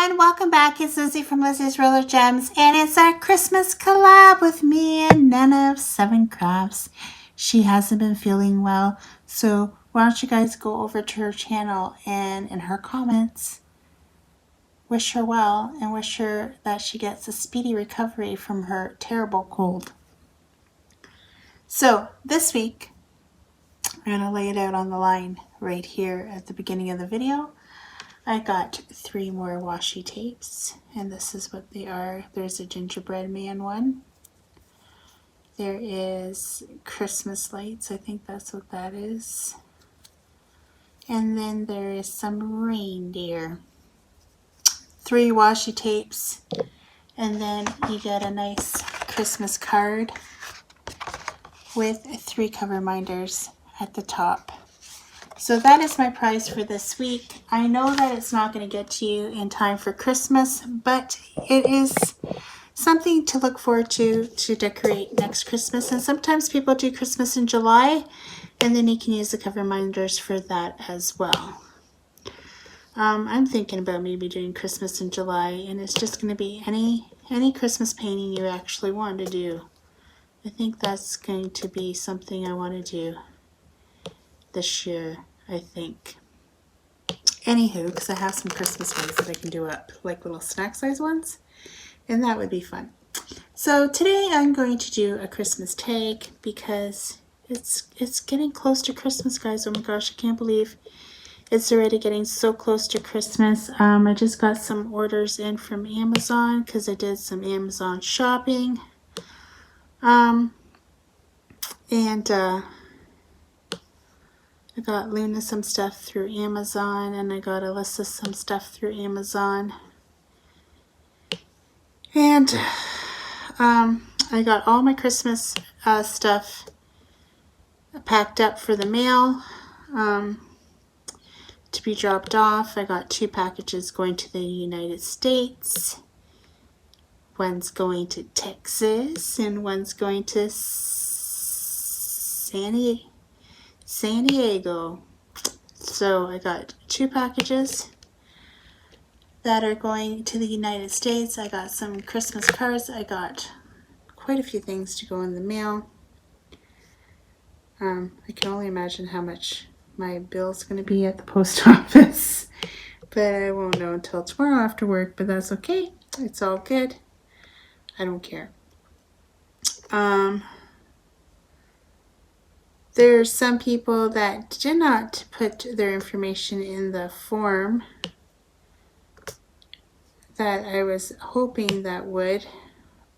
everyone, welcome back. It's Lizzie from Lizzie's Roller Gems, and it's our Christmas collab with me and Nana of Seven Crafts. She hasn't been feeling well, so why don't you guys go over to her channel and in her comments wish her well and wish her that she gets a speedy recovery from her terrible cold. So this week I'm going to lay it out on the line right here at the beginning of the video. I got 3 more washi tapes, and this is what they are. There's a gingerbread man one. There is Christmas lights, I think that's what that is. And then there is some reindeer. 3 washi tapes, and then you get a nice Christmas card with 3 cover minders at the top. So that is my prize for this week. I know that it's not going to get to you in time for Christmas, but it is something to look forward to decorate next Christmas. And sometimes people do Christmas in July, and then you can use the cover minders for that as well. I'm thinking about maybe doing Christmas in July, and it's just going to be any Christmas painting you actually want to do. I think that's going to be something I want to do this year, I think. Anywho, because I have some Christmas ones that I can do up, like little snack size ones, and that would be fun. So today I'm going to do a Christmas tag because it's getting close to Christmas, guys. Oh my gosh, I can't believe it's already getting so close to Christmas. I just got some orders in from Amazon because I did some Amazon shopping. I got Luna some stuff through Amazon, and I got Alyssa some stuff through Amazon. And I got all my Christmas stuff packed up for the mail to be dropped off. I got 2 packages going to the United States. One's going to Texas, and one's going to San Diego. So I got 2 packages that are going to the United States. I got some Christmas cards. I got quite a few things to go in the mail. I can only imagine how much my bill's going to be at the post office, but I won't know until tomorrow after work, but that's okay. It's all good. I don't care. There's some people that did not put their information in the form that I was hoping that would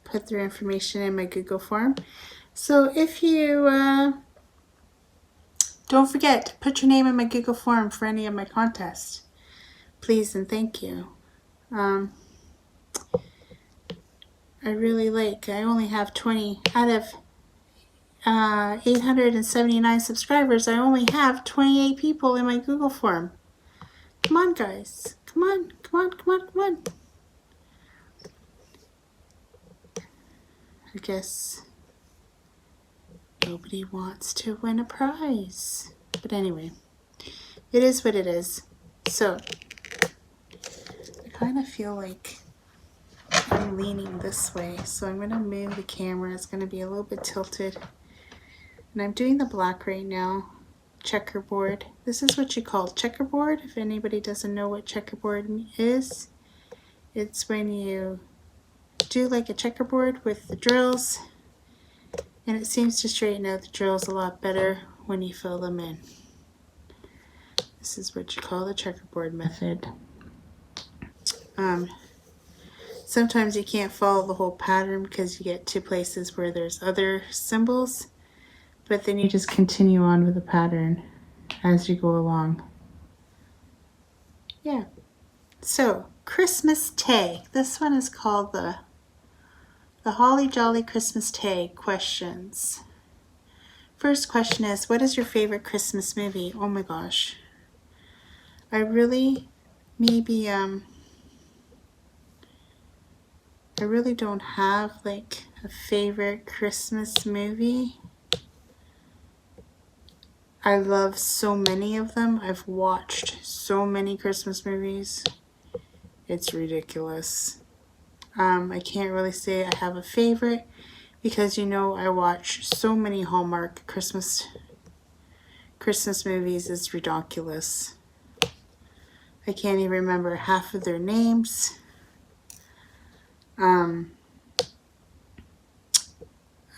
put their information in my Google form. So if you don't forget to put your name in my Google form for any of my contests, please and thank you. I only have 20 out of 879 subscribers. I only have 28 people in my Google form. Come on, guys. Come on. I guess nobody wants to win a prize. But anyway, it is what it is. So, I kind of feel like I'm leaning this way. So I'm going to move the camera. It's going to be a little bit tilted. And I'm doing the black right now, checkerboard. This is what you call checkerboard. If anybody doesn't know what checkerboard is, it's when you do like a checkerboard with the drills, and it seems to straighten out the drills a lot better when you fill them in. This is what you call the checkerboard method. Sometimes you can't follow the whole pattern because you get to places where there's other symbols, but then you just continue on with the pattern as you go along. Yeah. So, Christmas tag. This one is called the Holly Jolly Christmas Tag questions. First question is, what is your favorite Christmas movie? Oh my gosh. I really don't have like a favorite Christmas movie. I love so many of them. I've watched so many Christmas movies. It's ridiculous. I can't really say I have a favorite because, you know, I watch so many Hallmark Christmas movies. It's ridiculous. I can't even remember half of their names. I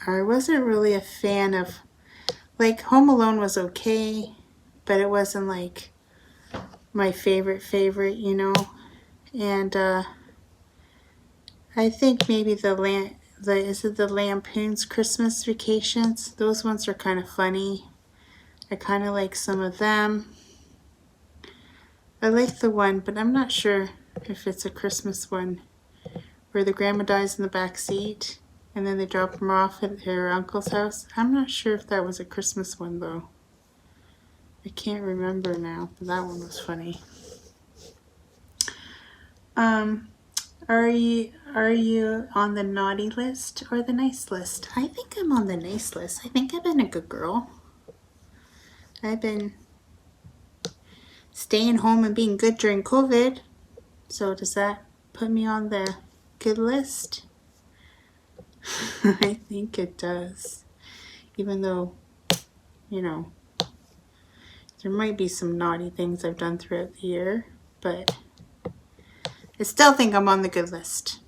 wasn't really a fan of, like, Home Alone was okay, but it wasn't like my favorite, you know. And I think maybe is it the Lampoon's Christmas Vacations? Those ones are kind of funny. I kind of like some of them. I like the one, but I'm not sure if it's a Christmas one, where the grandma dies in the back seat and then they drop her off at her uncle's house. I'm not sure if that was a Christmas one though. I can't remember now, but that one was funny. Are you on the naughty list or the nice list? I think I'm on the nice list. I think I've been a good girl. I've been staying home and being good during COVID. So does that put me on the good list? I think it does. Even though, you know, there might be some naughty things I've done throughout the year, but I still think I'm on the good list.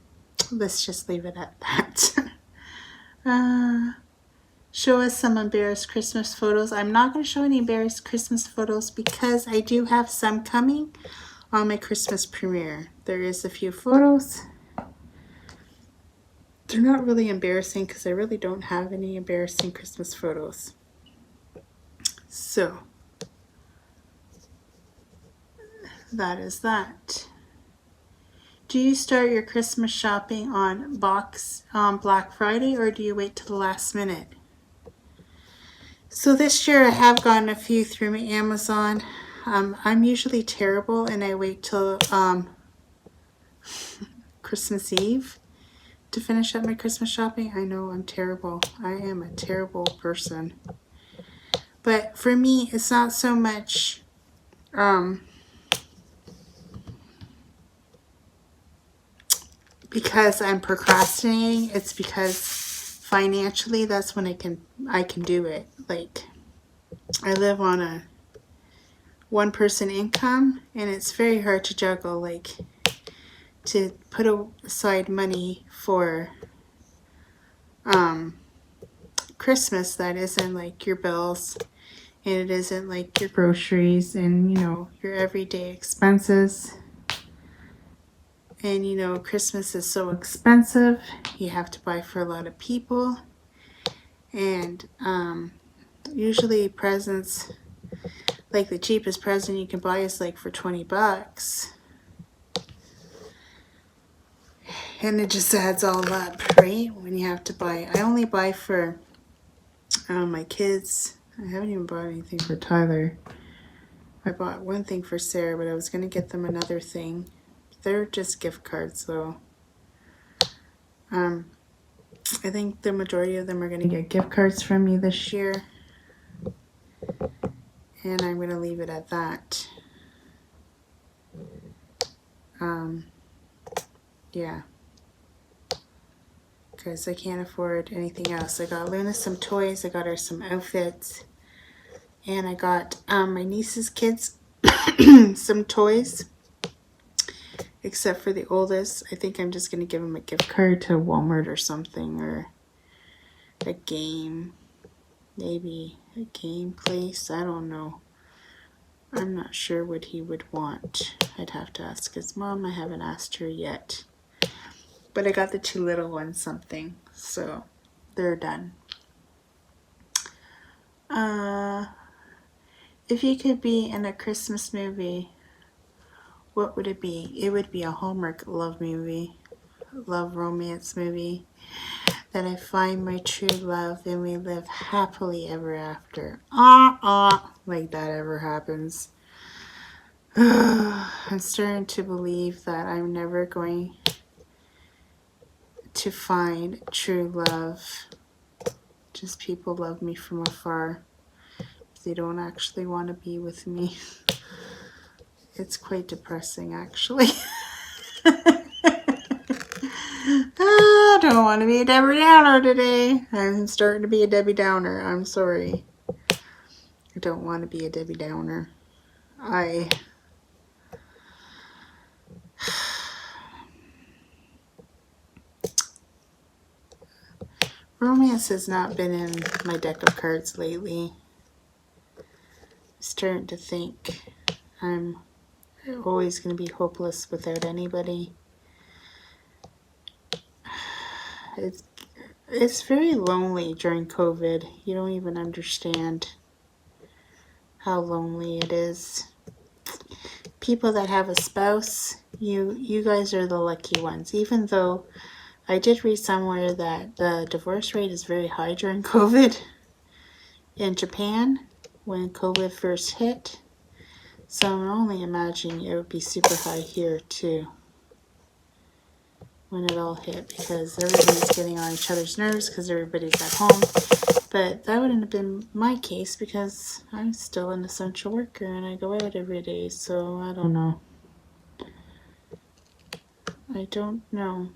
Let's just leave it at that. Show us some embarrassed Christmas photos. I'm not going to show any embarrassed Christmas photos because I do have some coming on my Christmas premiere. There is a few photos. They're not really embarrassing because I really don't have any embarrassing Christmas photos. So, that is that. Do you start your Christmas shopping on Black Friday or do you wait till the last minute? So this year I have gotten a few through my Amazon. I'm usually terrible and I wait till Christmas Eve to finish up my Christmas shopping. I know I'm terrible. I am a terrible person. But for me, it's not so much because I'm procrastinating. It's because financially that's when I can do it. Like, I live on a one-person income and it's very hard to juggle, like, to put aside money for Christmas that isn't like your bills and it isn't like your groceries and, you know, your everyday expenses. And, you know, Christmas is so expensive. You have to buy for a lot of people. And usually presents, like the cheapest present you can buy is like for $20. And it just adds all up, right? When you have to buy. I only buy for my kids. I haven't even bought anything for Tyler. I bought one thing for Sarah, but I was going to get them another thing. They're just gift cards, though. I think the majority of them are going to get gift cards from me this year. And I'm going to leave it at that. Yeah. Because I can't afford anything else. I got Luna some toys. I got her some outfits. And I got my niece's kids some toys. Except for the oldest. I think I'm just going to give him a gift card to Walmart or something. Or a game. Maybe a game place. I don't know. I'm not sure what he would want. I'd have to ask his mom. I haven't asked her yet. But I got the two little ones something. So they're done. If you could be in a Christmas movie, what would it be? It would be a Hallmark love movie. Love romance movie. That I find my true love and we live happily ever after. Like that ever happens. I'm starting to believe that I'm never going to find true love. Just people love me from afar. They don't actually want to be with me. It's quite depressing, actually. don't want to be a Debbie Downer today. I'm starting to be a Debbie Downer. I'm sorry. I don't want to be a Debbie Downer. Romance has not been in my deck of cards lately. I'm starting to think I'm always going to be hopeless without anybody. It's very lonely during COVID. You don't even understand how lonely it is. People that have a spouse, you guys are the lucky ones. Even though I did read somewhere that the divorce rate is very high during COVID in Japan when COVID first hit. So I'm only imagining it would be super high here too when it all hit, because everybody's getting on each other's nerves because everybody's at home. But that wouldn't have been my case because I'm still an essential worker and I go out every day. So I don't know. I don't know.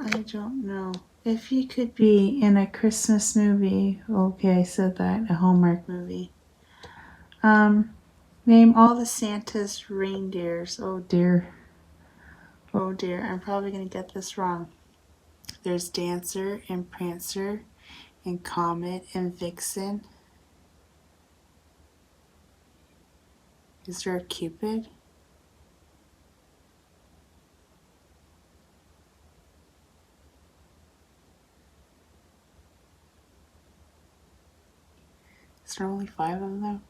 I don't know. If you could be in a Christmas movie, okay, I said that, a Hallmark movie. Name all the Santa's reindeers. Oh dear. Oh dear, I'm probably going to get this wrong. There's Dancer and Prancer and Comet and Vixen. Is there a Cupid? Is there only 5 of them?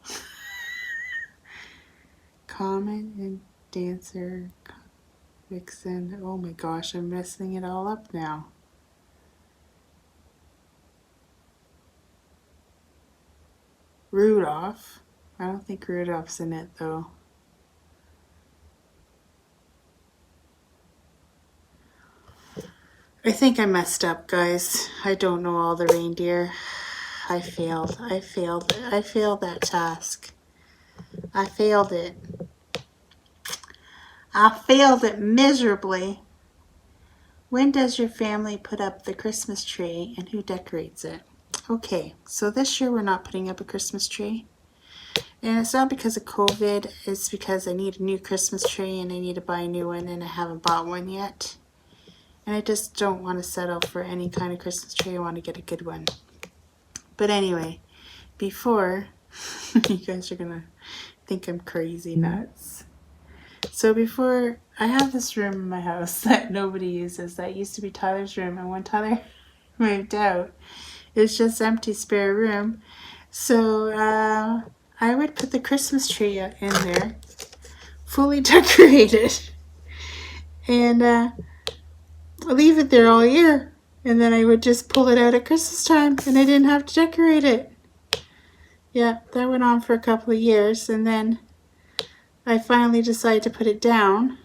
Comet and Dancer, Vixen. Oh my gosh, I'm messing it all up now. Rudolph. I don't think Rudolph's in it though. I think I messed up, guys. I don't know all the reindeer. I failed. I failed that task. I failed it. I failed it miserably. When does your family put up the Christmas tree and who decorates it? Okay, so this year we're not putting up a Christmas tree. And it's not because of COVID, it's because I need a new Christmas tree and I need to buy a new one and I haven't bought one yet. And I just don't want to settle for any kind of Christmas tree. I want to get a good one. But anyway, before, you guys are going to think I'm crazy nuts. So before, I have this room in my house that nobody uses. That used to be Tyler's room. And when Tyler moved out, it's just empty spare room. So I would put the Christmas tree in there, fully decorated. And leave it there all year, and then I would just pull it out at Christmas time and I didn't have to decorate it. Yeah, that went on for a couple of years, and then I finally decided to put it down,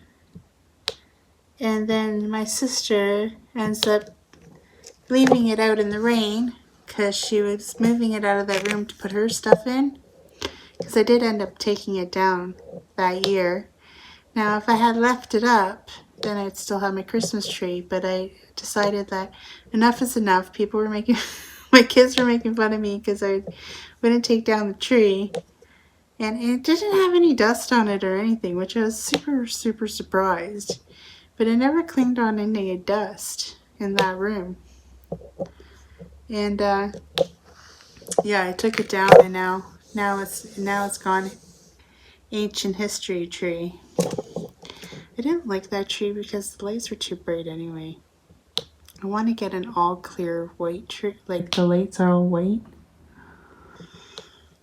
and then my sister ends up leaving it out in the rain because she was moving it out of that room to put her stuff in, because I did end up taking it down that year. Now if I had left it up, then I'd still have my Christmas tree, but I decided that enough is enough. People were making, my kids were making fun of me because I wouldn't take down the tree, and it didn't have any dust on it or anything, which I was super surprised, but it never clinged on any dust in that room. And yeah, I took it down, and now it's gone. Ancient history tree. I didn't like that tree because the lights were too bright anyway. I want to get an all clear white tree, like the lights are all white.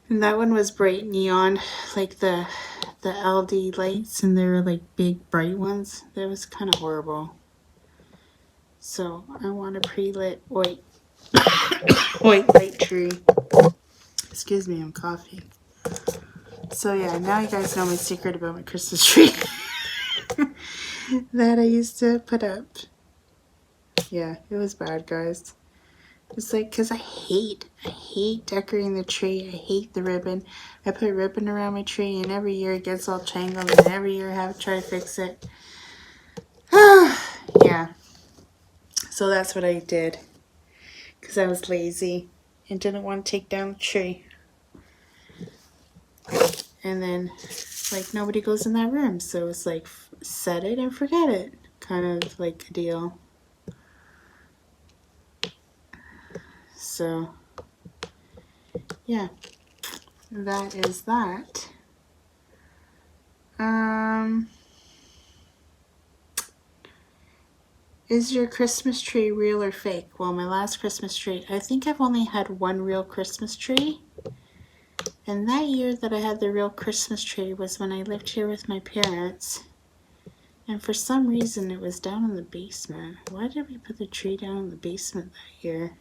And that one was bright neon, like the LD lights, and they were like big bright ones. That was kind of horrible. So I want a pre-lit white white light tree. Excuse me, I'm coughing. So yeah, now you guys know my secret about my Christmas tree that I used to put up. Yeah, it was bad, guys. It's like, because I hate decorating the tree. I hate the ribbon. I put ribbon around my tree, and every year it gets all tangled, and every year I have to try to fix it. Yeah. So that's what I did, because I was lazy and didn't want to take down the tree. And then, like, nobody goes in that room, so it's like, set it and forget it, kind of like a deal. So, yeah, that is that. Is your Christmas tree real or fake? Well, my last Christmas tree, I think I've only had one real Christmas tree. And that year that I had the real Christmas tree was when I lived here with my parents. And for some reason it was down in the basement. Why did we put the tree down in the basement that year?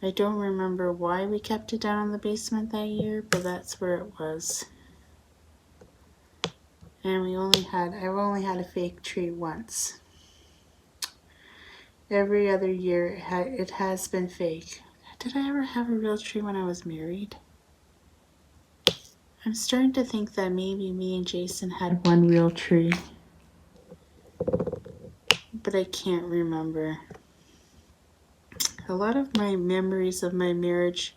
I don't remember why we kept it down in the basement that year, but that's where it was. And I've only had a fake tree once. Every other year it has been fake. Did I ever have a real tree when I was married? I'm starting to think that maybe me and Jason had one real tree, but I can't remember. A lot of my memories of my marriage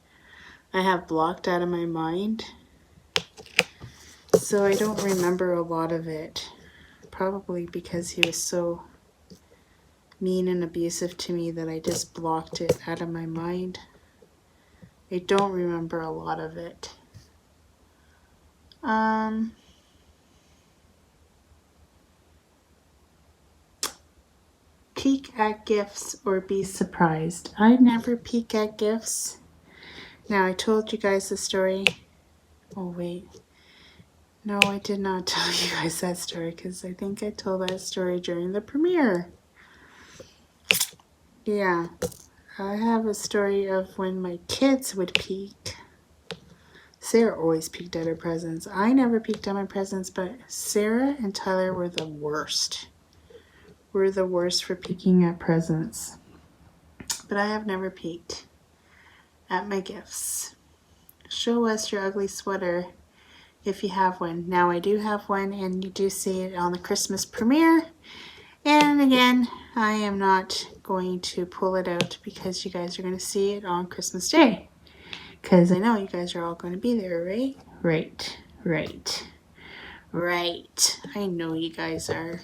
I have blocked out of my mind, so I don't remember a lot of it. Probably because he was so mean and abusive to me that I just blocked it out of my mind. I don't remember a lot of it. Peek at gifts or be surprised. I never peek at gifts. Now, I told you guys the story. Oh, wait. No, I did not tell you guys that story, because I think I told that story during the premiere. Yeah. I have a story of when my kids would peek. Sarah always peeked at her presents. I never peeked at my presents, but Sarah and Tyler were the worst. Were the worst for peeking at presents. But I have never peeked at my gifts. Show us your ugly sweater if you have one. Now, I do have one, and you do see it on the Christmas premiere. And again, I am not going to pull it out because you guys are going to see it on Christmas Day. Because I know you guys are all going to be there, right? Right. I know you guys are.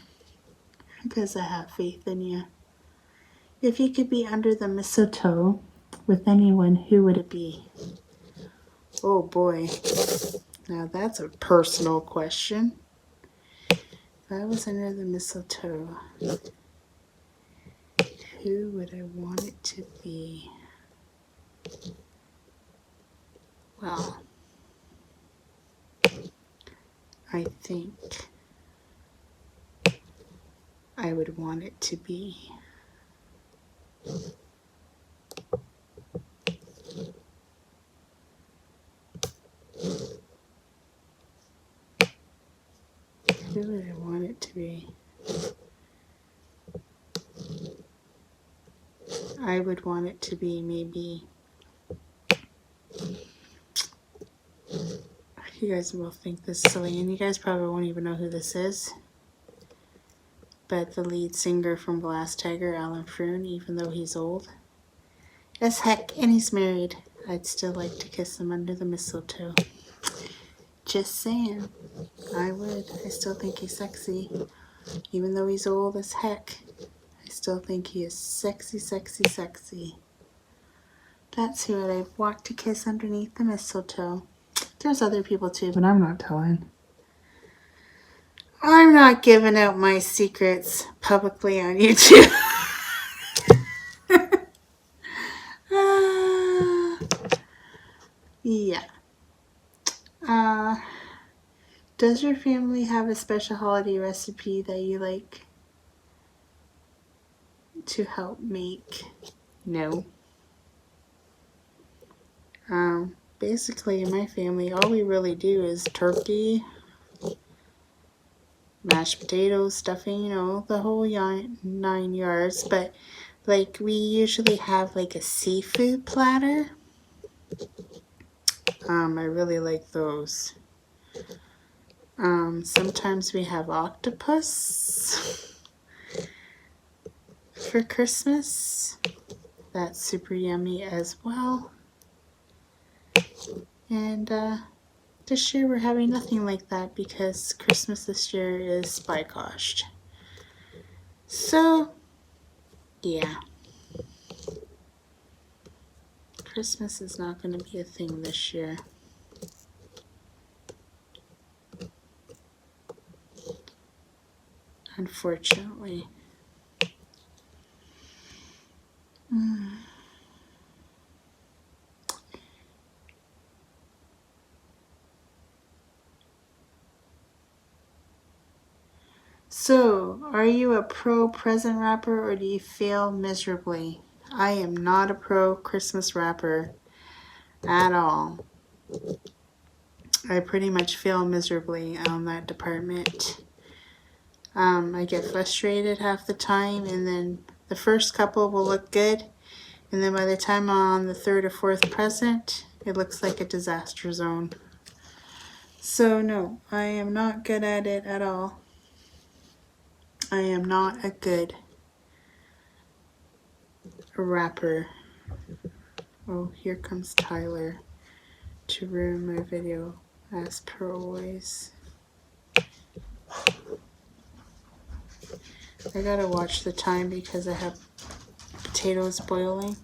Because I have faith in you. If you could be under the mistletoe with anyone, who would it be? Oh boy. Now that's a personal question. If I was under the mistletoe, who would I want it to be? Well, I think I would want it to be who would I want it to be? I would want it to be maybe, you guys will think this is silly, and you guys probably won't even know who this is, but the lead singer from Glass Tiger, Alan Frewen, even though he's old as heck and he's married, I'd still like to kiss him under the mistletoe. Just saying. I would. I still think he's sexy. Even though he's old as heck, I still think he is sexy. That's who I'd want to kiss underneath the mistletoe. There's other people too, but I'm not telling. I'm not giving out my secrets publicly on YouTube. Yeah. Does your family have a special holiday recipe that you like to help make? No. Basically, in my family, all we really do is turkey, mashed potatoes, stuffing, you know, the whole 9 yards. But Like, we usually have like a seafood platter. I really like those. Sometimes we have octopus for Christmas. That's super yummy as well. And this year we're having nothing like that because Christmas this year is spikoshed. So, yeah. Christmas is not going to be a thing this year. Unfortunately. So, are you a pro present wrapper or do you fail miserably? I am not a pro Christmas wrapper at all. I pretty much fail miserably on that department. I get frustrated half the time, and then the first couple will look good, and then by the time I'm on the third or fourth present, it looks like a disaster zone. So no, I am not good at it at all. I am not a good wrapper. Oh, here comes Tyler to ruin my video, as per always. I gotta watch the time because I have potatoes boiling.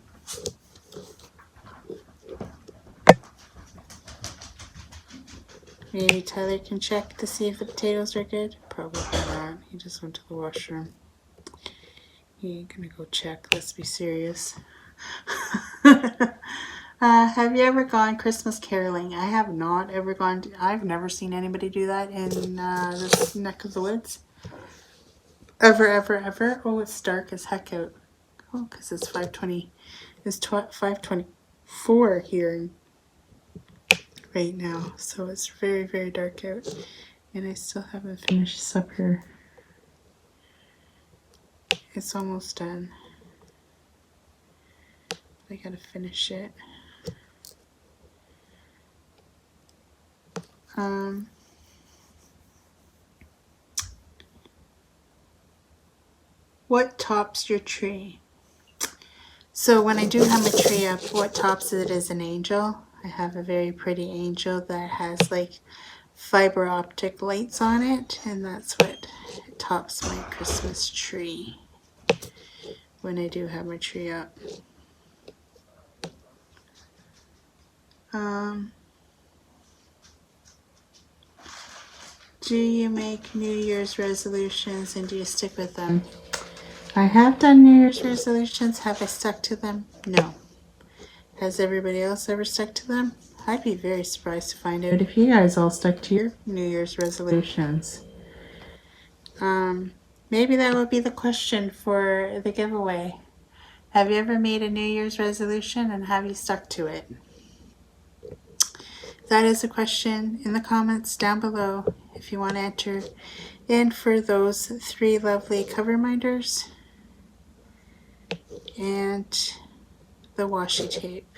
Maybe Tyler can check to see if the potatoes are good. Probably not. He just went to the washroom. He ain't gonna go check. Let's be serious. Have you ever gone Christmas caroling? I have not ever gone. I've never seen anybody do that in this neck of the woods. Ever, ever, ever. Oh, it's dark as heck out. Oh, because it's 5:20. It's 5:24 here right now. So it's very, very dark out. And I still haven't finished supper. It's almost done. I gotta finish it. What tops your tree? So when I do have my tree up, what tops it is an angel. I have a very pretty angel that has like fiber optic lights on it, and that's what tops my Christmas tree when I do have my tree up. Do you make New Year's resolutions and do you stick with them? I have done New Year's resolutions. Have I stuck to them? No. Has everybody else ever stuck to them? I'd be very surprised to find out if you guys all stuck to your New Year's resolutions. Maybe that would be the question for the giveaway. Have you ever made a New Year's resolution and have you stuck to it? That is a question in the comments down below if you want to enter. And for those 3 lovely cover minders and the washi tape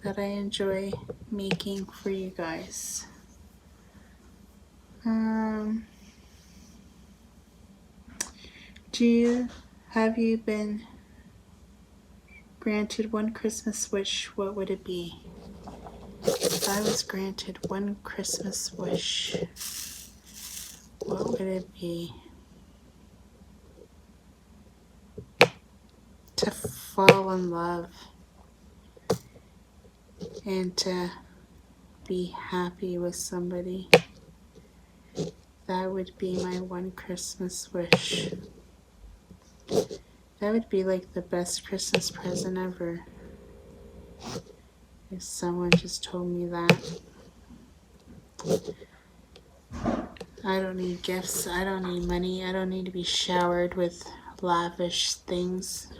that I enjoy making for you guys. Have you been granted one Christmas wish? What would it be? If I was granted one Christmas wish, what would it be? To fall in love and to be happy with somebody. That would be my one Christmas wish. That would be like the best Christmas present ever. If someone just told me that. I don't need gifts. I don't need money. I don't need to be showered with lavish things.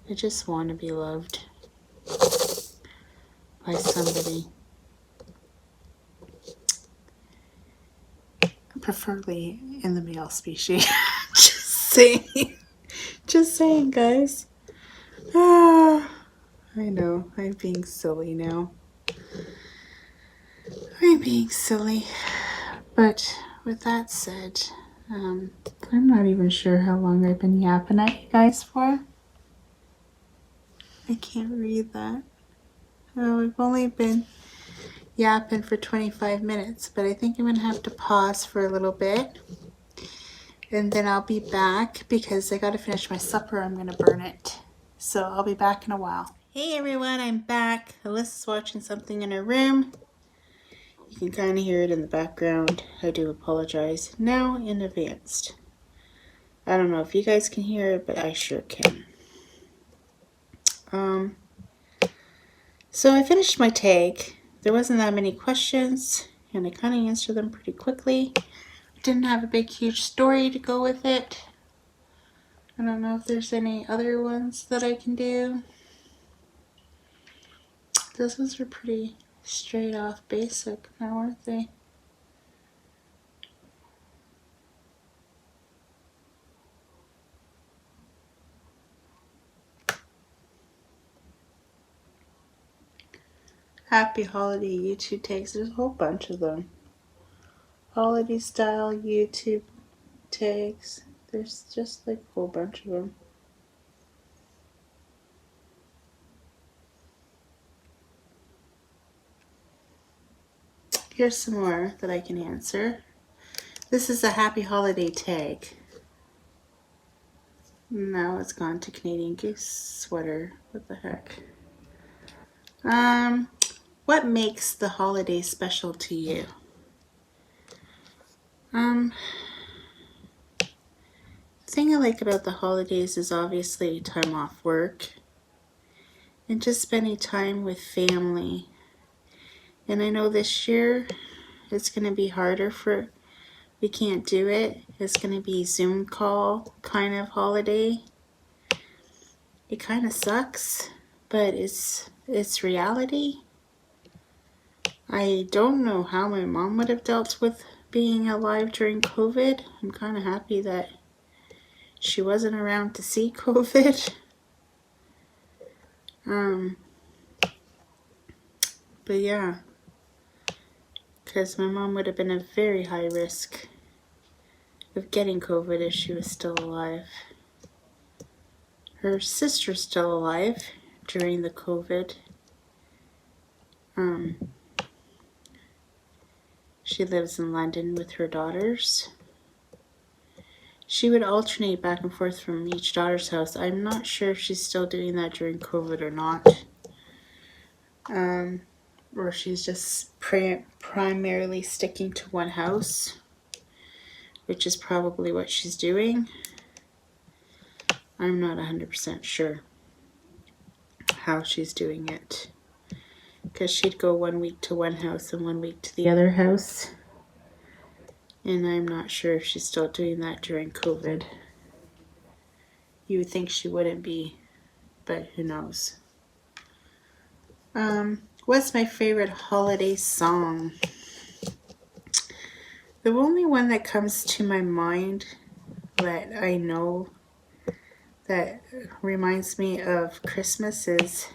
I just want to be loved by somebody. Preferably in the male species. Just saying. Just saying, guys. Ah, I know, I'm being silly now. I'm being silly. But with that said, I'm not even sure how long I've been yapping at you guys for. I can't read that. Oh, I've only been yapping for 25 minutes, but I think I'm going to have to pause for a little bit. And then I'll be back because I got to finish my supper. I'm going to burn it. So I'll be back in a while. Hey everyone, I'm back. Alyssa's watching something in her room. You can kind of hear it in the background. I do apologize now in advance. I don't know if you guys can hear it, but I sure can. So I finished my tag. There wasn't that many questions, and I kind of answered them pretty quickly. Didn't have a big, huge story to go with it. I don't know if there's any other ones that I can do. Those ones were pretty straight off basic now, aren't they? Happy Holiday YouTube tags. There's a whole bunch of them. Holiday style YouTube tags. There's just like a whole bunch of them. Here's some more that I can answer. This is a Happy Holiday tag. Now it's gone to Canadian Goose sweater. What the heck? What makes the holiday special to you? The thing I like about the holidays is obviously time off work and just spending time with family. And I know this year it's going to be harder we can't do it. It's going to be Zoom call kind of holiday. It kind of sucks, but it's reality. I don't know how my mom would have dealt with being alive during COVID. I'm kind of happy that she wasn't around to see COVID. But yeah, because my mom would have been at very high risk of getting COVID if she was still alive. Her sister's still alive during the COVID. She lives in London with her daughters. She would alternate back and forth from each daughter's house. I'm not sure if she's still doing that during COVID or not. Or she's just primarily sticking to one house, which is probably what she's doing. I'm not 100% sure how she's doing it, because she'd go 1 week to one house and 1 week to the other house, and I'm not sure if she's still doing that during COVID. You would think she wouldn't be, but who knows. What's my favorite holiday song? The only one that comes to my mind that I know that reminds me of Christmas is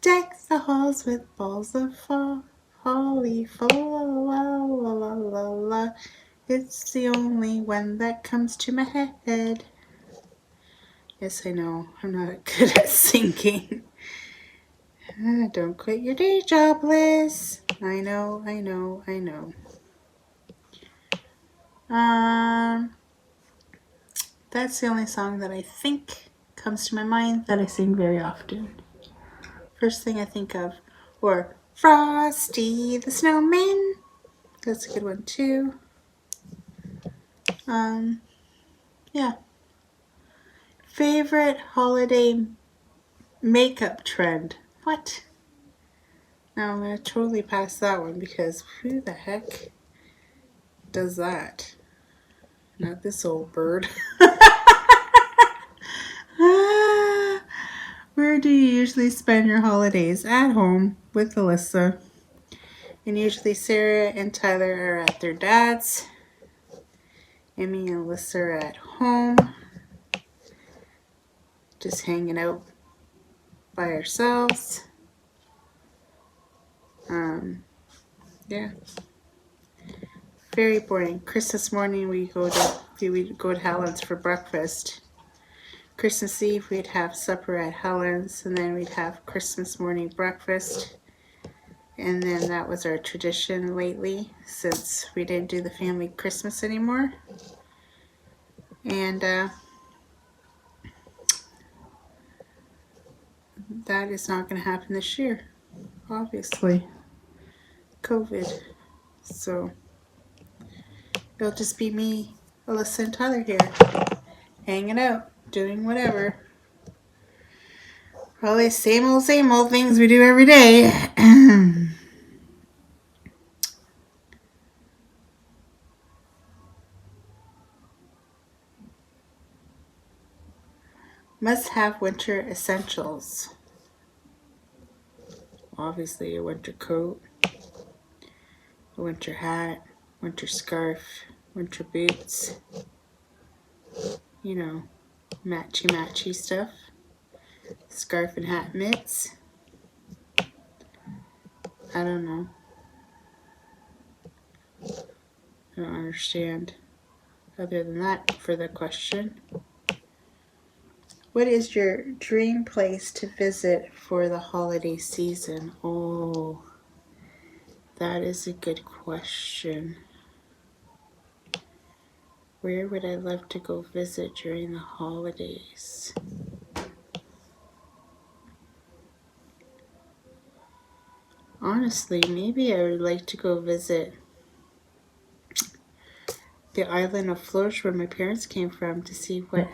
"Deck the halls with balls of holly, fa la la la la la la. It's the only one that comes to my head." Yes, I know, I'm not good at singing. Don't quit your day job, Liz. I know. That's the only song that I think comes to my mind that I sing very often. First thing I think of, or Frosty the Snowman. That's a good one too. Yeah. Favorite holiday makeup trend. What? Now I'm going to totally pass that one because who the heck does that? Not this old bird. Where do you usually spend your holidays? At home with Alyssa. And usually Sarah and Tyler are at their dad's. And me and Alyssa are at home. just hanging out by ourselves. Yeah, very boring. Christmas morning we go to Helen's for breakfast. Christmas Eve we'd have supper at Helen's, and then we'd have Christmas morning breakfast. And then that was our tradition lately, since we didn't do the family Christmas anymore. And that is not going to happen this year, obviously. COVID. So it'll just be me, Alyssa, and Tyler here, hanging out, doing whatever. Probably same old things we do every day. Must have winter essentials. Obviously a winter coat, a winter hat, winter scarf, winter boots. You know, matchy stuff. Scarf and hat mitts. I don't know. I don't understand. Other than that, for the question. What is your dream place to visit for the holiday season? Oh, that is a good question. Where would I love to go visit during the holidays? Honestly, maybe I would like to go visit the island of Flores where my parents came from to see what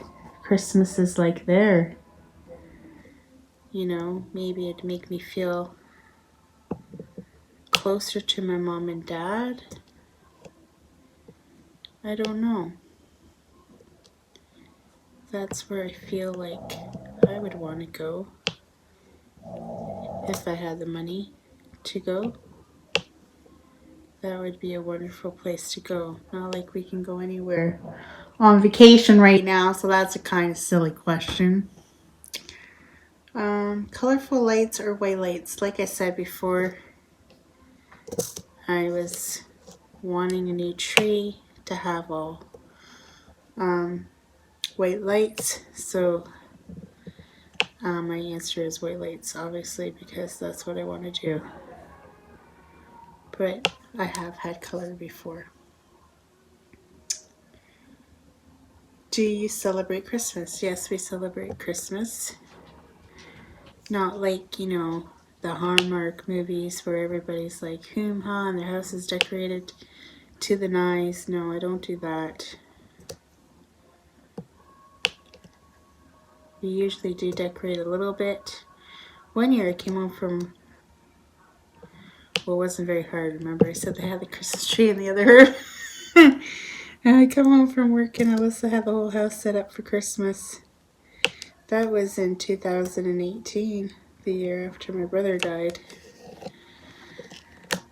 Christmas is like there. You know, maybe it'd make me feel closer to my mom and dad. I don't know. That's where I feel like I would want to go if I had the money to go. That would be a wonderful place to go. Not like we can go anywhere on vacation right now, so that's a kind of silly question. Colorful lights or white lights? Like I said before, I was wanting a new tree to have all white lights, so my answer is white lights, obviously, because that's what I want to do. But I have had color before. Do you celebrate Christmas? Yes, we celebrate Christmas. Not like, you know, the Hallmark movies where everybody's like, ha, and their house is decorated to the nines. No, I don't do that. We usually do decorate a little bit. One year I came home from, well, it wasn't very hard. Remember, I said they had the Christmas tree in the other room. And I come home from work and Alyssa had the whole house set up for Christmas. That was in 2018, the year after my brother died.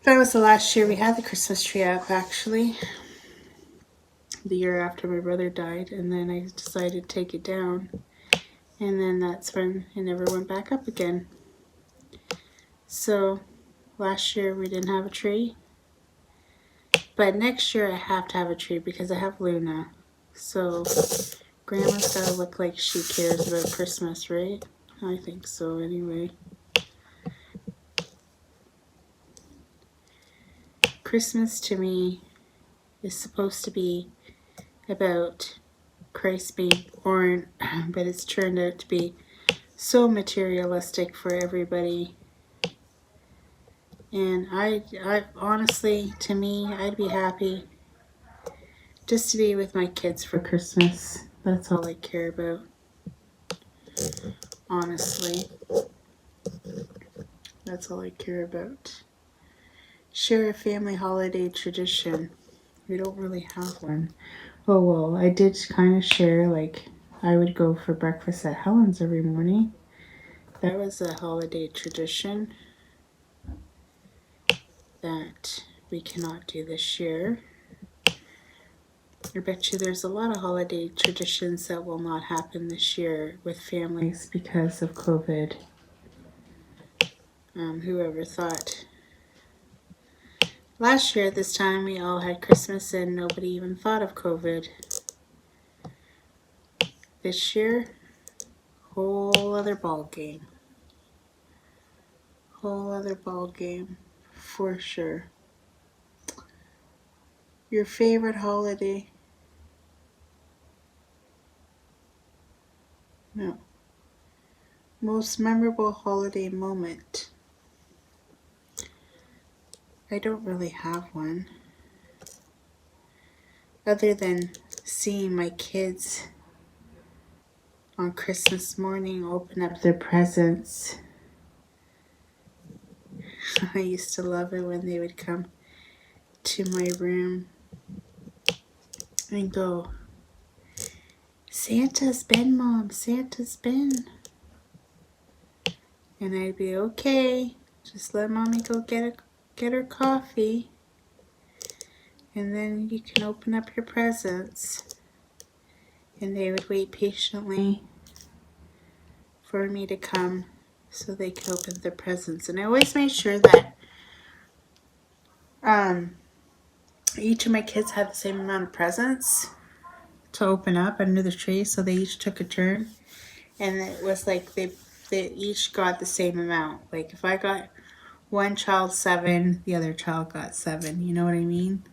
That was the last year we had the Christmas tree up, actually. The year after my brother died, and then I decided to take it down. And then that's when it never went back up again. So last year we didn't have a tree. But next year I have to have a tree because I have Luna. So Grandma's gotta look like she cares about Christmas, right? I think so anyway. Christmas to me is supposed to be about Christ being born, but it's turned out to be so materialistic for everybody. And I honestly, to me, I'd be happy just to be with my kids for Christmas. That's all I care about. Honestly. That's all I care about. Share a family holiday tradition. We don't really have one. Oh, well, I did kind of share, like, I would go for breakfast at Helen's every morning. That was a holiday tradition that we cannot do this year. I bet you there's a lot of holiday traditions that will not happen this year with families because of COVID. Whoever thought. Last year at this time we all had Christmas and nobody even thought of COVID. This year, whole other ball game. Whole other ball game, for sure. Your favorite holiday? No. Most memorable holiday moment? I don't really have one. Other than seeing my kids on Christmas morning open up their presents. I used to love it when they would come to my room and go, "Santa's been, Mom, Santa's been." And I'd be, "Okay, just let Mommy go get her coffee. And then you can open up your presents." And they would wait patiently for me to come so they could open their presents. And I always made sure that each of my kids had the same amount of presents to open up under the tree, so they each took a turn. And it was like they each got the same amount. Like if I got one child 7, the other child got 7. You know what I mean?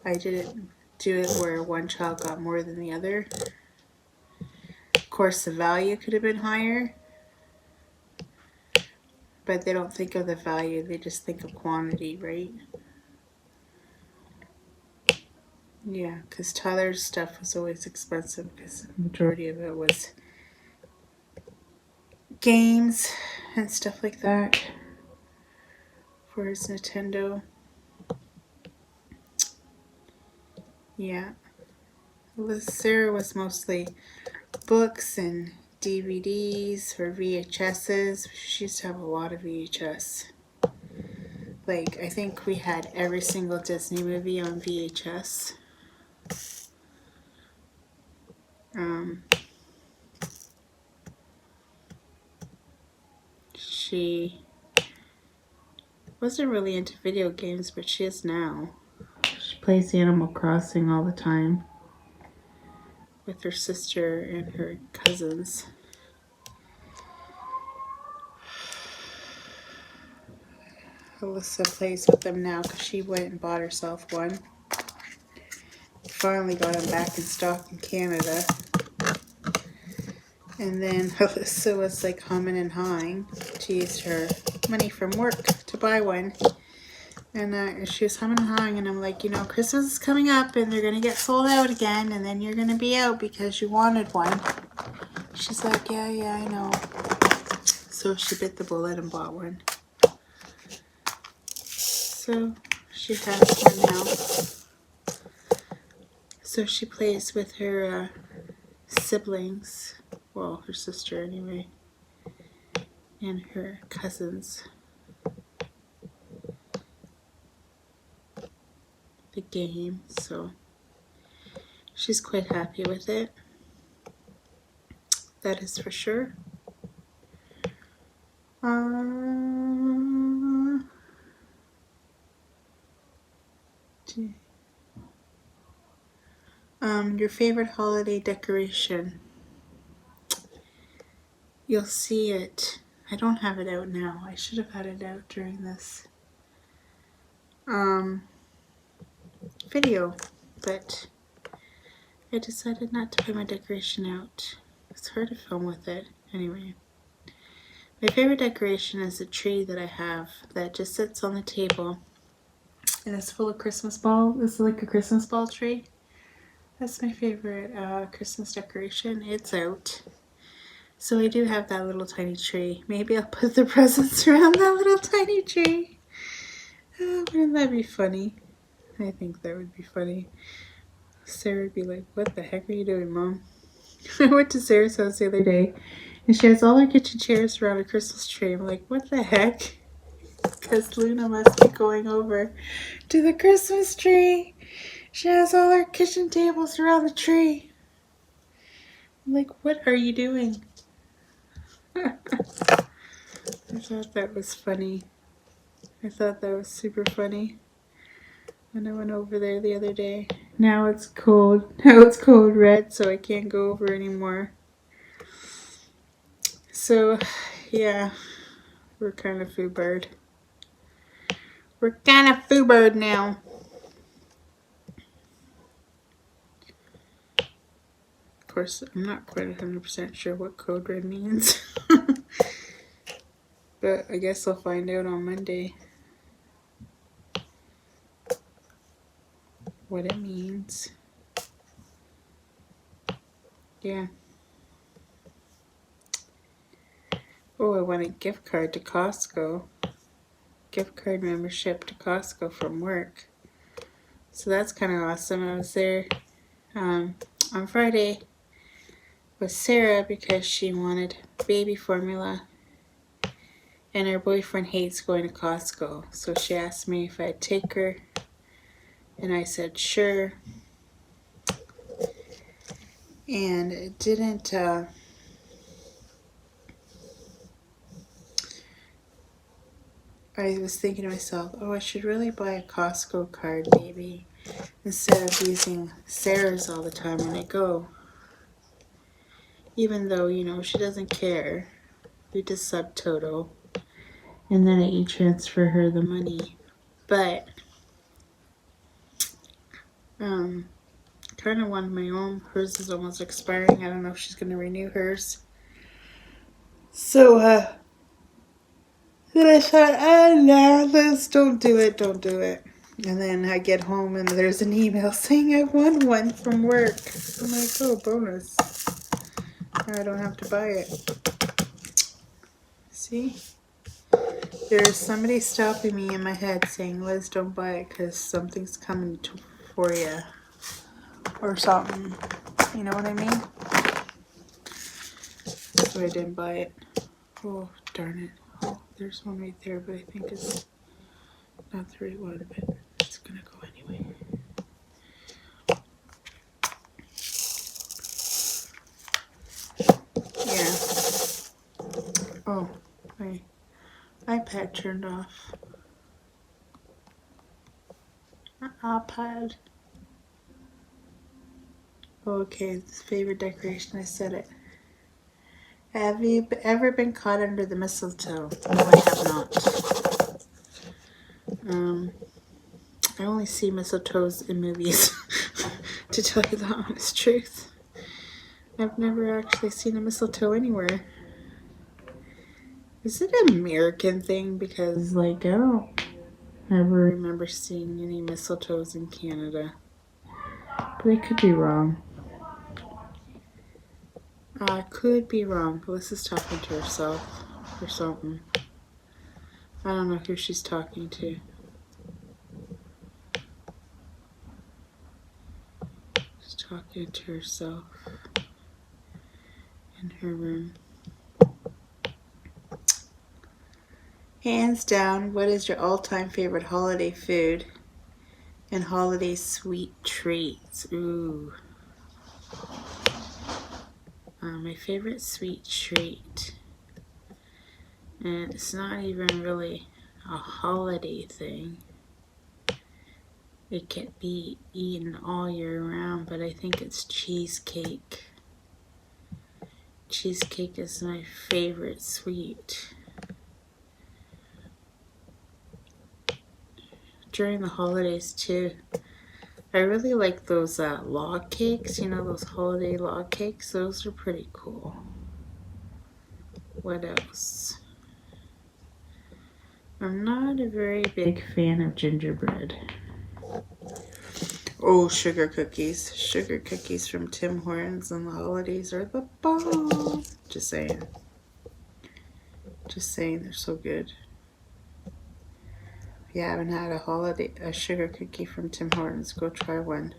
I didn't do it where one child got more than the other. Of course, the value could have been higher, but they don't think of the value, they just think of quantity, right? Yeah, because Tyler's stuff was always expensive because the majority of it was games and stuff like that for his Nintendo. Yeah. Sarah was mostly books and DVDs or VHSs. She used to have a lot of VHS. Like, I think we had every single Disney movie on VHS. She wasn't really into video games, but she is now. She plays Animal Crossing all the time with her sister and her cousins. Alyssa plays with them now because she went and bought herself one. Finally got them back in stock in Canada. And then Alyssa was like humming and hawing. She used her money from work to buy one. And she was humming and hawing, and I'm like, Christmas is coming up and they're going to get sold out again, and then you're going to be out because you wanted one. She's like, yeah, I know. So she bit the bullet and bought one. So she has one now. So she plays with her siblings, well, her sister anyway, and her cousins. The game, so she's quite happy with it. That is for sure. Your favorite holiday decoration? You'll see it. I don't have it out now. I should have had it out during this video, but I decided not to put my decoration out. It's hard to film with it. Anyway, my favorite decoration is a tree that I have that just sits on the table, and it's full of Christmas balls. This is like a Christmas ball tree. That's my favorite Christmas decoration. It's out. So I do have that little tiny tree. Maybe I'll put the presents around that little tiny tree. Wouldn't that be funny? I think that would be funny. Sarah would be like, "What the heck are you doing, Mom?" I went to Sarah's house the other day, and she has all her kitchen chairs around a Christmas tree. I'm like, "What the heck?" Because Luna must be going over to the Christmas tree. She has all her kitchen tables around the tree. I'm like, what are you doing? I thought that was funny. I thought that was super funny when I went over there the other day. Now it's cold. Now it's cold red, so I can't go over anymore. So, yeah, we're kind of foobarred. We're kind of foobarred now. Of course, I'm not quite 100% sure what code red means. But I guess I'll find out on Monday what it means. Yeah. Oh, I won a gift card to Costco. Gift card membership to Costco from work. So that's kind of awesome. I was there on Friday with Sarah because she wanted baby formula. And her boyfriend hates going to Costco. So she asked me if I'd take her. And I said, sure. And it didn't... I was thinking to myself, oh, I should really buy a Costco card maybe, instead of using Sarah's all the time when I go. Even though, you know, she doesn't care. We just subtotal. And then I e-transfer her the money. But, kind of wanted my own. Hers is almost expiring. I don't know if she's going to renew hers. So, then I thought, no, let's don't do it. And then I get home and there's an email saying I won one from work. I'm like, oh, bonus. I don't have to buy it. See? There's somebody stopping me in my head saying, Liz, don't buy it because something's coming for you. Or something. You know what I mean? So I didn't buy it. Oh, darn it. Oh, there's one right there, but I think it's not the right one, but it's gonna go anyway. Yeah. Oh, my iPad turned off. iPad. Okay, favorite decoration, I said it. Have you ever been caught under the mistletoe? No, I have not. I only see mistletoes in movies, to tell you the honest truth. I've never actually seen a mistletoe anywhere. Is it an American thing? Because, like, I don't ever remember seeing any mistletoes in Canada. But I could be wrong. I could be wrong. Melissa's talking to herself or something. I don't know who she's talking to. She's talking to herself in her room. Hands down, what is your all-time favorite holiday food and holiday sweet treats? Ooh. My favorite sweet treat. And it's not even really a holiday thing. It can be eaten all year round, but I think it's cheesecake. Cheesecake is my favorite sweet. During the holidays too. I really like those log cakes, you know, those holiday log cakes. Those are pretty cool. What else? I'm not a very big fan of gingerbread. Oh, sugar cookies. Sugar cookies from Tim Hortons on the holidays are the bomb. Just saying. Just saying, they're so good. If you haven't had a sugar cookie from Tim Hortons, go try one.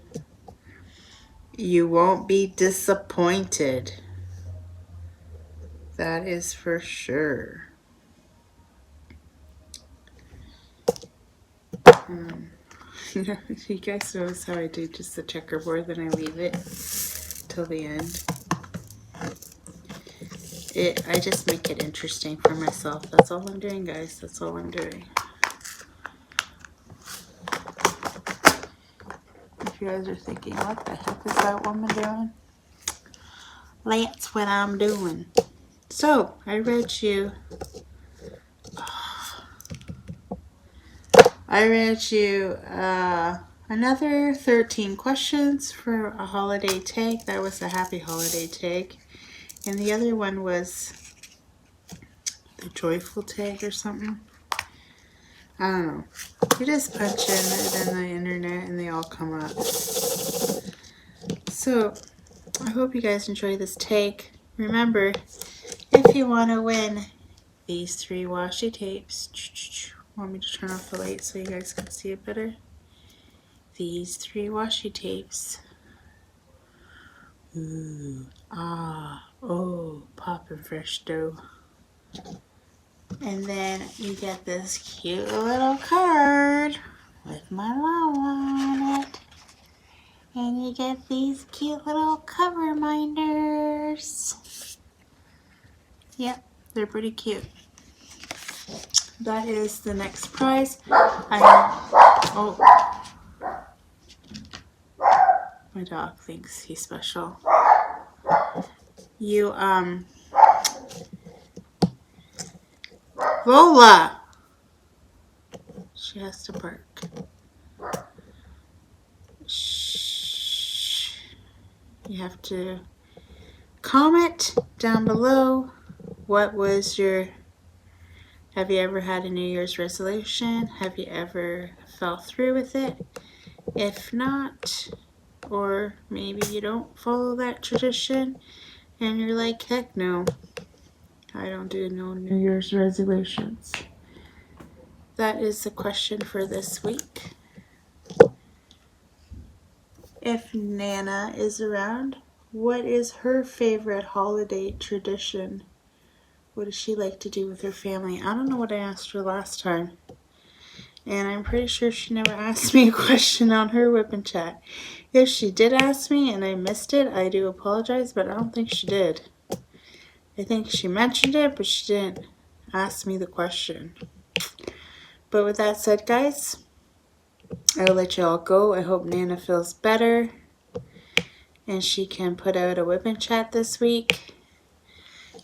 You won't be disappointed. That is for sure. You guys notice how I do just the checkerboard, then I leave it till the end. I just make it interesting for myself. That's all I'm doing, guys. That's all I'm doing. If you guys are thinking, what the heck is that woman doing? That's what I'm doing. So, I read you another 13 questions for a holiday tag. That was a happy holiday tag. And the other one was the joyful tag or something. I don't know. You just punch in it in the internet and they all come up. So, I hope you guys enjoy this tag. Remember, if you want to win these 3 washi tapes, want me to turn off the light so you guys can see it better? These 3 washi tapes. Ooh, ah, oh, poppin' fresh dough. And then you get this cute little card with my logo on it. And you get these cute little cover reminders. Yep, they're pretty cute. That is the next prize. Oh, my dog thinks he's special. Lola! She has to bark. Shh. You have to comment down below have you ever had a New Year's resolution? Have you ever fell through with it? If not, or maybe you don't follow that tradition and you're like, heck no, I don't do no New Year's resolutions. That is the question for this week. If Nana is around, what is her favorite holiday tradition? What does she like to do with her family? I don't know what I asked her last time. And I'm pretty sure she never asked me a question on her whip and chat. If she did ask me and I missed it, I do apologize, but I don't think she did. I think she mentioned it, but she didn't ask me the question. But with that said, guys, I'll let you all go. I hope Nana feels better and she can put out a whip and chat this week.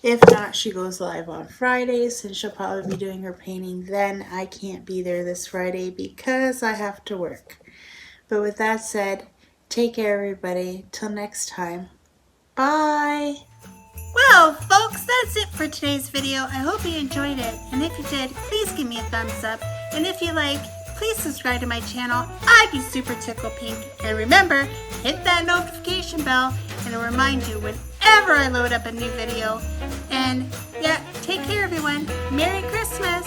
If not, she goes live on Fridays and she'll probably be doing her painting then. I can't be there this Friday because I have to work. But with that said, take care everybody. Till next time. Bye! Well, folks, that's it for today's video. I hope you enjoyed it. And if you did, please give me a thumbs up. And if you like, please subscribe to my channel. I'd be super tickle pink. And remember, hit that notification bell and it'll remind you whenever I load up a new video. And yeah, take care everyone. Merry Christmas!